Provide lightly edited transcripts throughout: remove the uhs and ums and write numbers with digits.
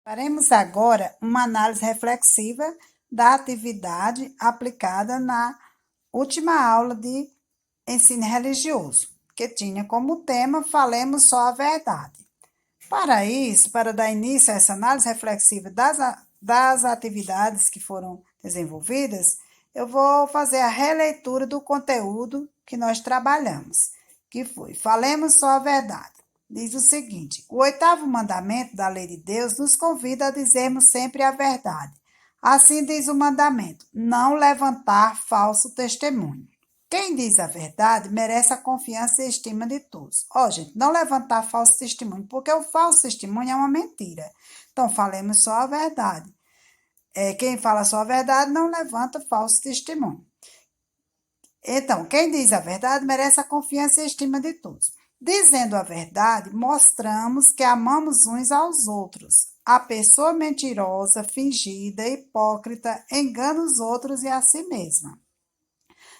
Faremos agora uma análise reflexiva da atividade aplicada na última aula de ensino religioso, que tinha como tema Falemos só a verdade. Para isso, para dar início a essa análise reflexiva das atividades que foram desenvolvidas, eu vou fazer a releitura do conteúdo que nós trabalhamos, que foi Falemos só a verdade. Diz o seguinte: o oitavo mandamento da lei de Deus nos convida a dizermos sempre a verdade. Assim diz o mandamento: não levantar falso testemunho. Quem diz a verdade merece a confiança e a estima de todos. Ó, gente, não levantar falso testemunho, porque o falso testemunho é uma mentira. Então, falemos só a verdade. Quem fala só a verdade não levanta falso testemunho. Então, quem diz a verdade merece a confiança e a estima de todos. Dizendo a verdade, mostramos que amamos uns aos outros. A pessoa mentirosa, fingida, hipócrita, engana os outros e a si mesma.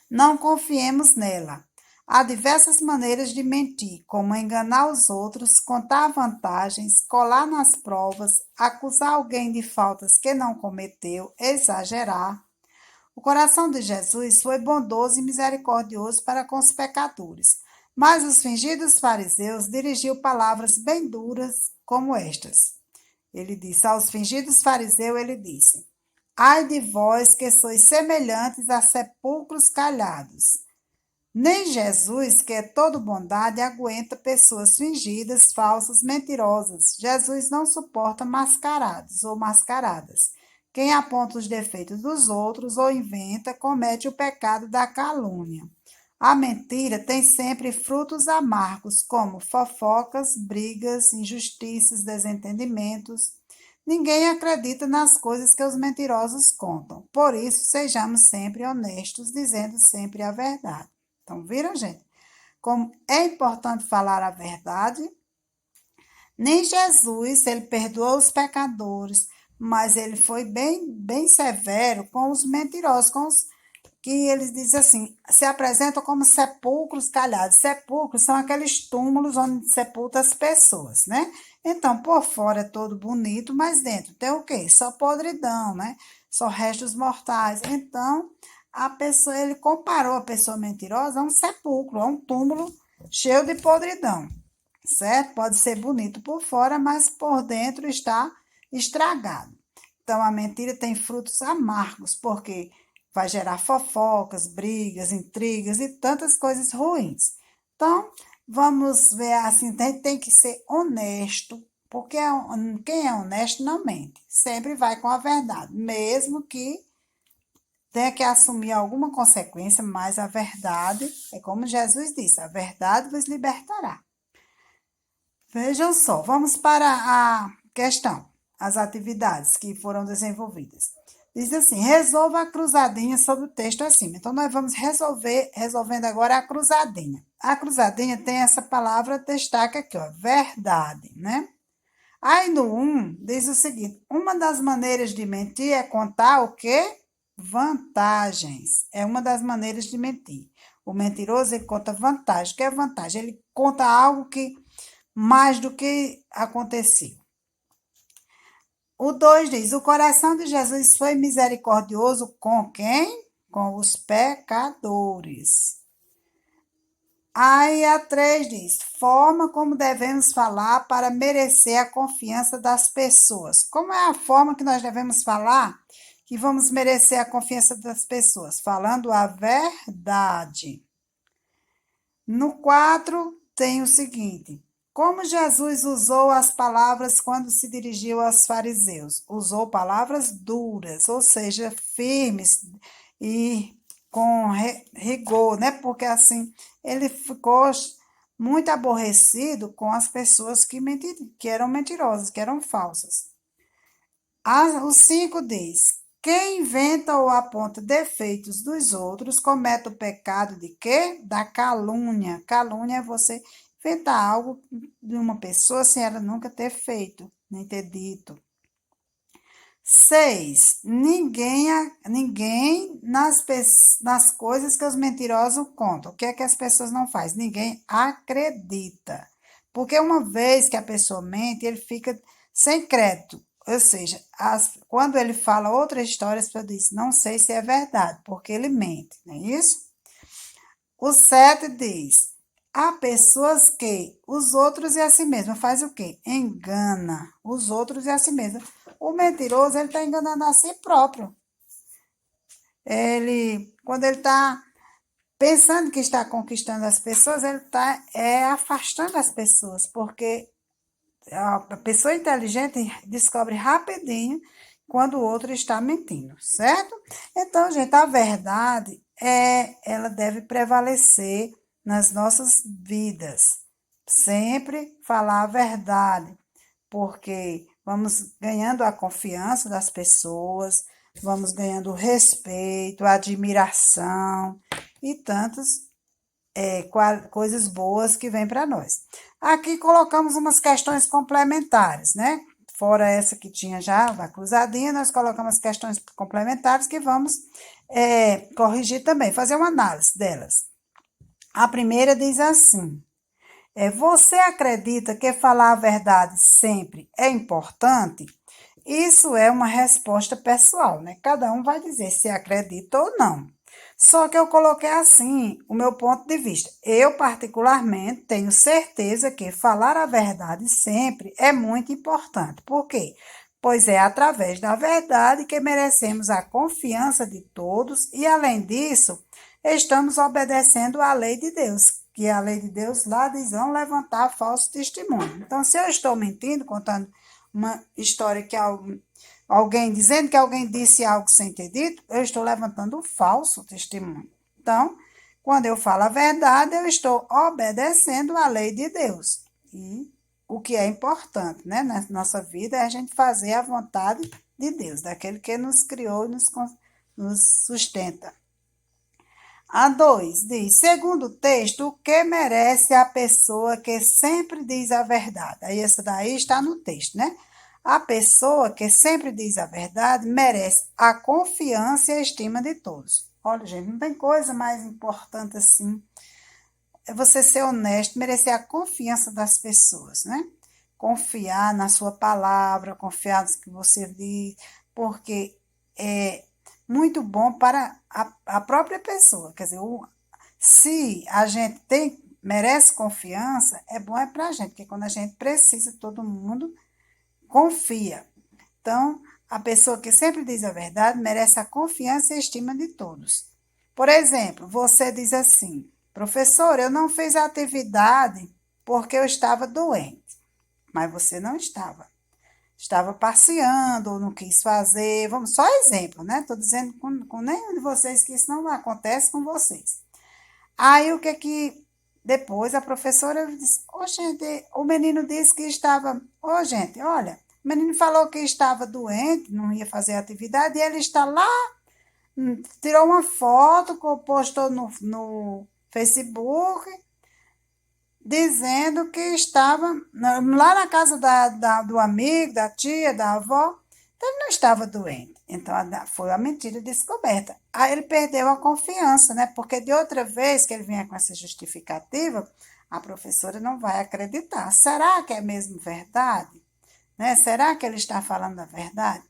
Não confiemos nela. Há diversas maneiras de mentir, como enganar os outros, contar vantagens, colar nas provas, acusar alguém de faltas que não cometeu, exagerar. O coração de Jesus foi bondoso e misericordioso para com os pecadores, mas os fingidos fariseus dirigiu palavras bem duras como estas. Ele disse aos fingidos fariseus, ele disse: ai de vós que sois semelhantes a sepulcros calhados. Nem Jesus, que é todo bondade, aguenta pessoas fingidas, falsas, mentirosas. Jesus não suporta mascarados ou mascaradas. Quem aponta os defeitos dos outros ou inventa, comete o pecado da calúnia. A mentira tem sempre frutos amargos, como fofocas, brigas, injustiças, desentendimentos. Ninguém acredita nas coisas que os mentirosos contam. Por isso, sejamos sempre honestos, dizendo sempre a verdade. Então, viram, gente? Como é importante falar a verdade. Nem Jesus, ele perdoou os pecadores, mas ele foi bem severo com os mentirosos, com os que eles dizem assim, se apresentam como sepulcros calhados. Sepulcros são aqueles túmulos onde sepultam as pessoas, né? Então, por fora é todo bonito, mas dentro tem o quê? Só podridão, né? Só restos mortais. Então, a pessoa, ele comparou a pessoa mentirosa a um sepulcro, a um túmulo cheio de podridão, certo? Pode ser bonito por fora, mas por dentro está estragado. Então, a mentira tem frutos amargos, porque vai gerar fofocas, brigas, intrigas e tantas coisas ruins. Então, vamos ver assim, tem que ser honesto, porque quem é honesto não mente, sempre vai com a verdade, mesmo que tenha que assumir alguma consequência, mas a verdade, é como Jesus disse, a verdade vos libertará. Vejam só, vamos para a questão, as atividades que foram desenvolvidas. Diz assim, resolva a cruzadinha sobre o texto acima. Então, nós vamos resolvendo agora a cruzadinha. A cruzadinha tem essa palavra, destaca aqui, ó, verdade, né? Aí no 1, diz o seguinte, uma das maneiras de mentir é contar o quê? Vantagens. É uma das maneiras de mentir. O mentiroso, ele conta vantagem. O que é vantagem? Ele conta algo que mais do que aconteceu. O 2 diz: o coração de Jesus foi misericordioso com quem? Com os pecadores. Aí a 3 diz: forma como devemos falar para merecer a confiança das pessoas. Como é a forma que nós devemos falar que vamos merecer a confiança das pessoas? Falando a verdade. No 4 tem o seguinte: como Jesus usou as palavras quando se dirigiu aos fariseus? Usou palavras duras, ou seja, firmes e com rigor, né? Porque assim ele ficou muito aborrecido com as pessoas que eram mentirosas, que eram falsas. O 5 diz: quem inventa ou aponta defeitos dos outros comete o pecado de quê? Da calúnia. Calúnia é você inventar algo de uma pessoa sem ela nunca ter feito, nem ter dito. 6. Ninguém nas coisas que os mentirosos contam. O que é que as pessoas não fazem? Ninguém acredita. Porque uma vez que a pessoa mente, ele fica sem crédito. Ou seja, quando ele fala outra história, as pessoas dizem, não sei se é verdade, porque ele mente, não é isso? O 7 diz, há pessoas que os outros e a si mesma faz o quê? Engana os outros e a si mesma. O mentiroso, ele está enganando a si próprio. Quando ele está pensando que está conquistando as pessoas, ele está afastando as pessoas, porque a pessoa inteligente descobre rapidinho quando o outro está mentindo, certo? Então, gente, a verdade ela deve prevalecer nas nossas vidas. Sempre falar a verdade, porque vamos ganhando a confiança das pessoas, vamos ganhando o respeito, a admiração e tantas coisas boas que vêm para nós. Aqui colocamos umas questões complementares, né? Fora essa que tinha já, da cruzadinha, nós colocamos questões complementares que vamos corrigir também, fazer uma análise delas. A primeira diz assim: você acredita que falar a verdade sempre é importante? Isso é uma resposta pessoal, né? Cada um vai dizer se acredita ou não. Só que eu coloquei assim o meu ponto de vista. Eu, particularmente, tenho certeza que falar a verdade sempre é muito importante. Por quê? Pois é através da verdade que merecemos a confiança de todos e, além disso, estamos obedecendo à lei de Deus, que a lei de Deus lá diz não levantar falso testemunho. Então, se eu estou mentindo, contando uma história que alguém dizendo que alguém disse algo sem ter dito, eu estou levantando um falso testemunho. Então, quando eu falo a verdade, eu estou obedecendo à lei de Deus. E o que é importante, né, na nossa vida é a gente fazer a vontade de Deus, daquele que nos criou e nos sustenta. A 2 diz: segundo o texto, o que merece a pessoa que sempre diz a verdade? Aí, essa daí está no texto, né? A pessoa que sempre diz a verdade merece a confiança e a estima de todos. Olha, gente, não tem coisa mais importante assim. É você ser honesto, merecer a confiança das pessoas, né? Confiar na sua palavra, confiar no que você diz, porque é muito bom para a própria pessoa. Quer dizer, se a gente merece confiança, é bom para a gente, porque quando a gente precisa, todo mundo confia. Então, a pessoa que sempre diz a verdade merece a confiança e a estima de todos. Por exemplo, você diz assim: professor, eu não fiz a atividade porque eu estava doente, mas você não estava. Estava passeando ou não quis fazer. Vamos, só exemplo, né? Estou dizendo com nenhum de vocês que isso não acontece com vocês. Aí o que que depois a professora disse: ô gente, o menino disse que estava. Ô gente, olha, o menino falou que estava doente, não ia fazer atividade, e ele está lá, tirou uma foto, postou no Facebook, dizendo que estava lá na casa do amigo, da tia, da avó. Então, ele não estava doente. Então, foi a mentira descoberta. Aí ele perdeu a confiança, né? Porque de outra vez que ele vinha com essa justificativa, a professora não vai acreditar. Será que é mesmo verdade? Né? Será que ele está falando a verdade?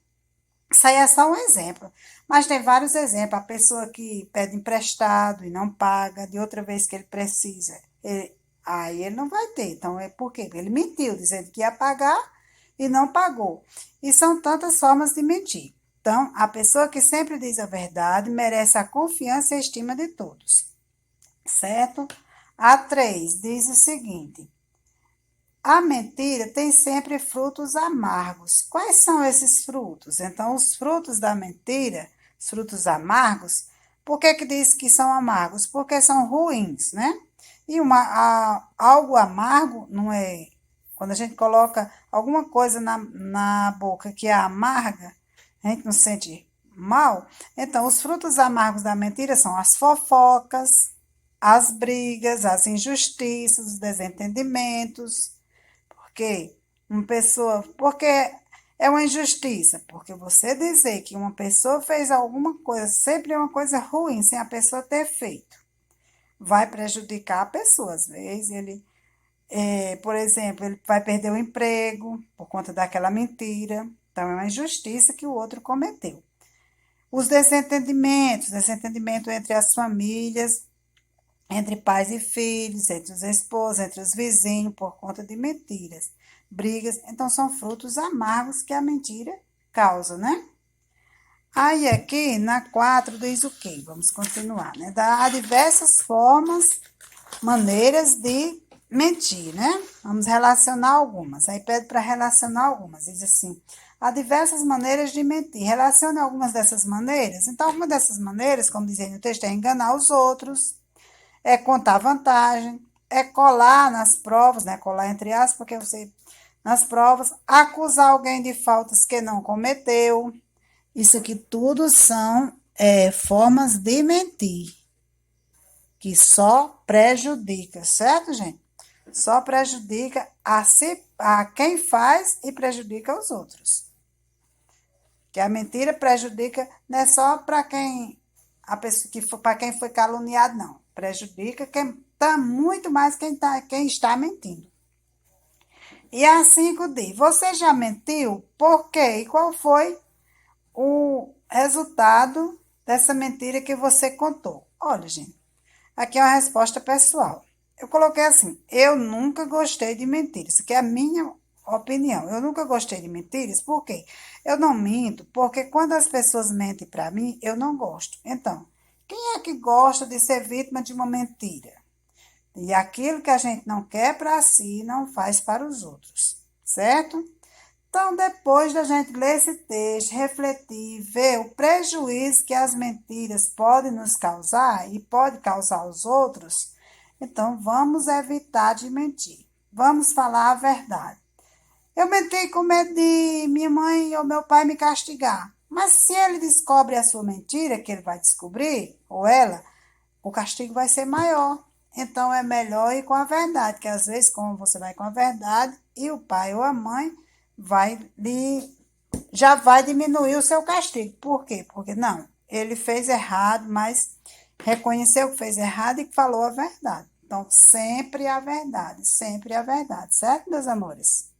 Isso aí é só um exemplo, mas tem vários exemplos. A pessoa que pede emprestado e não paga, de outra vez que ele precisa, aí ele não vai ter. Então, é porque ele mentiu, dizendo que ia pagar e não pagou. E são tantas formas de mentir. Então, a pessoa que sempre diz a verdade merece a confiança e a estima de todos, certo? A 3 diz o seguinte: a mentira tem sempre frutos amargos. Quais são esses frutos? Então, os frutos da mentira, os frutos amargos, por que que diz que são amargos? Porque são ruins, né? E algo amargo não é. Quando a gente coloca alguma coisa na boca que é amarga, a gente não sente mal. Então, os frutos amargos da mentira são as fofocas, as brigas, as injustiças, os desentendimentos. Porque porque é uma injustiça, porque você dizer que uma pessoa fez alguma coisa, sempre é uma coisa ruim, sem a pessoa ter feito, vai prejudicar a pessoa. Às vezes por exemplo, ele vai perder o emprego por conta daquela mentira. Então, é uma injustiça que o outro cometeu. Os desentendimento entre as famílias, entre pais e filhos, entre os esposos, entre os vizinhos, por conta de mentiras, brigas. Então, são frutos amargos que a mentira causa, né? Aí, aqui, na 4 diz o quê? Vamos continuar, né? Há diversas formas, maneiras de mentir, né? Vamos relacionar algumas. Aí pede para relacionar algumas. Diz assim: há diversas maneiras de mentir. Relacione algumas dessas maneiras. Então, alguma dessas maneiras, como dizia no texto, é enganar os outros, é contar vantagem, é colar nas provas, né? Colar entre aspas, porque você, nas provas, acusar alguém de faltas que não cometeu. Isso aqui tudo são formas de mentir, que só prejudica, certo, gente? Só prejudica a quem faz e prejudica os outros. Que a mentira prejudica não é só para quem a pessoa que para quem foi caluniado, não. Prejudica quem tá muito mais quem está mentindo. E a 5 diz: você já mentiu? Por quê? E qual foi o resultado dessa mentira que você contou? Olha, gente, aqui é uma resposta pessoal. Eu coloquei assim: eu nunca gostei de mentiras. Isso aqui é a minha opinião. Eu nunca gostei de mentiras, por quê? Eu não minto, porque quando as pessoas mentem para mim, eu não gosto. Então, quem é que gosta de ser vítima de uma mentira? E aquilo que a gente não quer para si, não faz para os outros, certo? Então, depois da gente ler esse texto, refletir, ver o prejuízo que as mentiras podem nos causar e pode causar aos outros, então vamos evitar de mentir. Vamos falar a verdade. Eu menti com medo de minha mãe ou meu pai me castigar. Mas se ele descobre a sua mentira, que ele vai descobrir, ou ela, o castigo vai ser maior. Então é melhor ir com a verdade, que às vezes, como você vai com a verdade, e o pai ou a mãe vai lhe, já vai diminuir o seu castigo. Por quê? Porque não, ele fez errado, mas reconheceu que fez errado e falou a verdade. Então, sempre a verdade, certo, meus amores?